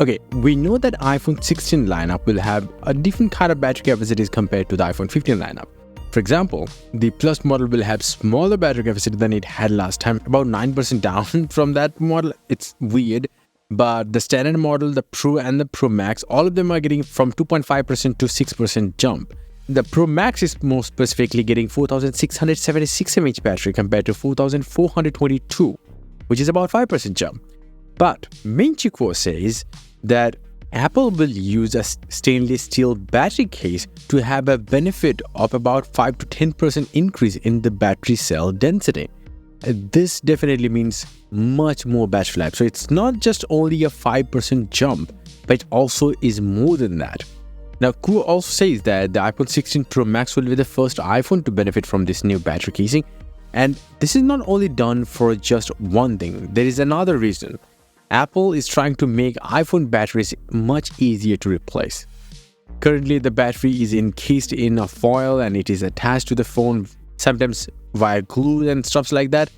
Okay, we know that iPhone 16 lineup will have a different kind of battery capacities compared to the iPhone 15 lineup. For example, the Plus model will have smaller battery capacity than it had last time, about 9% down from that model. It's weird, but the standard model, the Pro and the Pro Max, all of them are getting from 2.5% to 6% jump. The Pro Max is more specifically getting 4676 mAh battery compared to 4422, which is about 5% jump. But Minchiko says that Apple will use a stainless steel battery case to have a benefit of about 5 to 10% increase in the battery cell density. This definitely means much more battery life. So it's not just only a 5% jump, but it also is more than that. Now, Kuo also says that the iPhone 16 Pro Max will be the first iPhone to benefit from this new battery casing. And this is not only done for just one thing, there is another reason. Apple is trying to make iPhone batteries much easier to replace. Currently, the battery is encased in a foil and it is attached to the phone, sometimes via glue and stuff like that.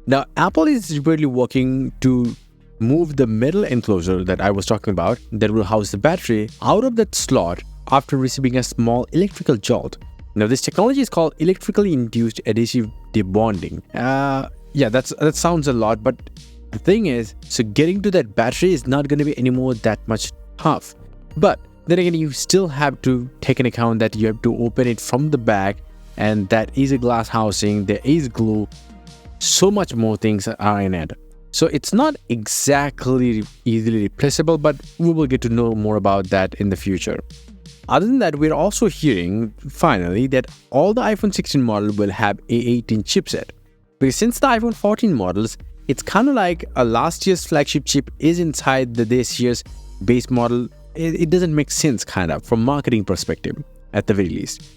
Now, Apple is reportedly working to move the metal enclosure that I was talking about that will house the battery out of that slot after receiving a small electrical jolt. Now, this technology is called electrically induced adhesive debonding. That sounds a lot, but the thing is, so getting to that battery is not going to be anymore that much tough. But then again, you still have to take into account that you have to open it from the back, and that is a glass housing, there is glue, so much more things are in it. So it's not exactly easily replaceable, but we will get to know more about that in the future. Other than that, we're also hearing, finally, that all the iPhone 16 model will have A18 chipset. Because since the iPhone 14 models, it's kind of like a last year's flagship chip is inside this year's base model. It doesn't make sense kind of from marketing perspective at the very least.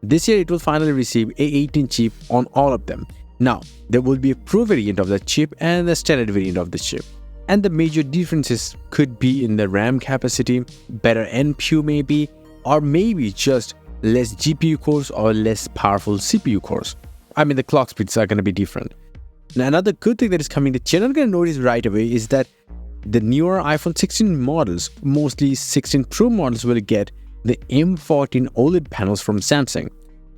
This year it will finally receive A18 chip on all of them. Now, there will be a Pro variant of the chip and the standard variant of the chip. And the major differences could be in the RAM capacity, better NPU maybe, or maybe just less GPU cores or less powerful CPU cores. I mean, the clock speeds are going to be different. Now, another good thing that is coming that you're not going to notice right away is that the newer iPhone 16 models, mostly 16 Pro models, will get the M14 OLED panels from Samsung.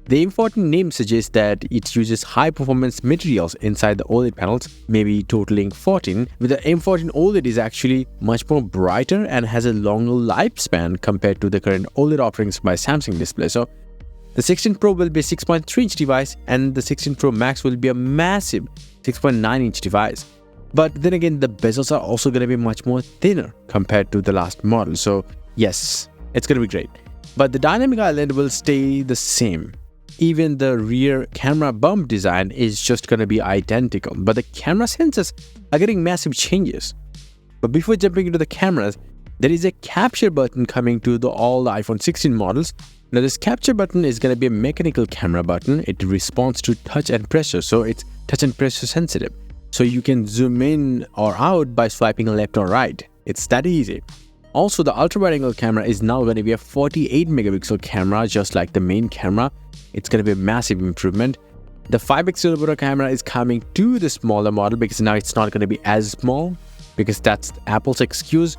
The M14 name suggests that it uses high-performance materials inside the OLED panels, maybe totaling 14, with the M14 OLED is actually much more brighter and has a longer lifespan compared to the current OLED offerings by Samsung display. So, the 16 Pro will be a 6.3-inch device and the 16 Pro Max will be a massive 6.9-inch device. But then again, the bezels are also going to be much more thinner compared to the last model. So yes, it's going to be great. But the dynamic island will stay the same. Even the rear camera bump design is just going to be identical. But the camera sensors are getting massive changes. But before jumping into the cameras, there is a capture button coming to all the iPhone 16 models. Now, this capture button is going to be a mechanical camera button. It responds to touch and pressure, so it's touch and pressure sensitive. So you can zoom in or out by swiping left or right. It's that easy. Also, the ultra-wide-angle camera is now going to be a 48-megapixel camera, just like the main camera. It's going to be a massive improvement. The 5x silver camera is coming to the smaller model because now it's not going to be as small, because that's Apple's excuse.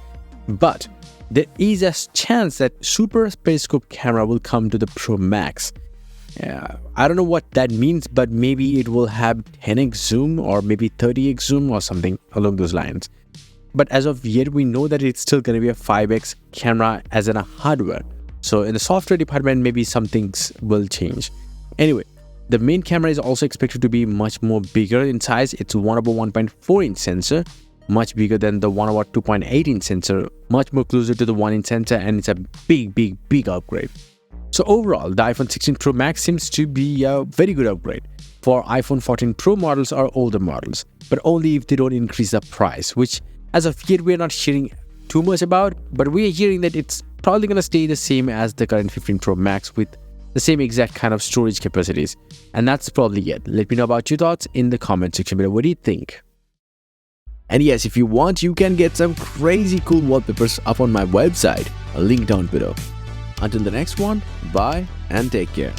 But there is a chance that Super Periscope camera will come to the Pro Max. I don't know what that means, but maybe it will have 10x zoom or maybe 30x zoom or something along those lines. But as of yet, we know that it's still going to be a 5x camera as in a hardware. So in the software department, maybe some things will change. Anyway, the main camera is also expected to be much more bigger in size. It's 1/1.4-inch sensor, much bigger than the 1/2.8-inch sensor, much more closer to the 1-inch sensor, and it's a big upgrade. So overall, the iPhone 16 Pro Max seems to be a very good upgrade for iPhone 14 Pro models or older models, but only if they don't increase the price, which as of yet we're not hearing too much about, but we are hearing that it's probably going to stay the same as the current 15 Pro Max with the same exact kind of storage capacities. And that's probably it. Let me know about your thoughts in the comment section below. What do you think? And yes, if you want, you can get some crazy cool wallpapers up on my website. A link down below. Until the next one, bye and take care.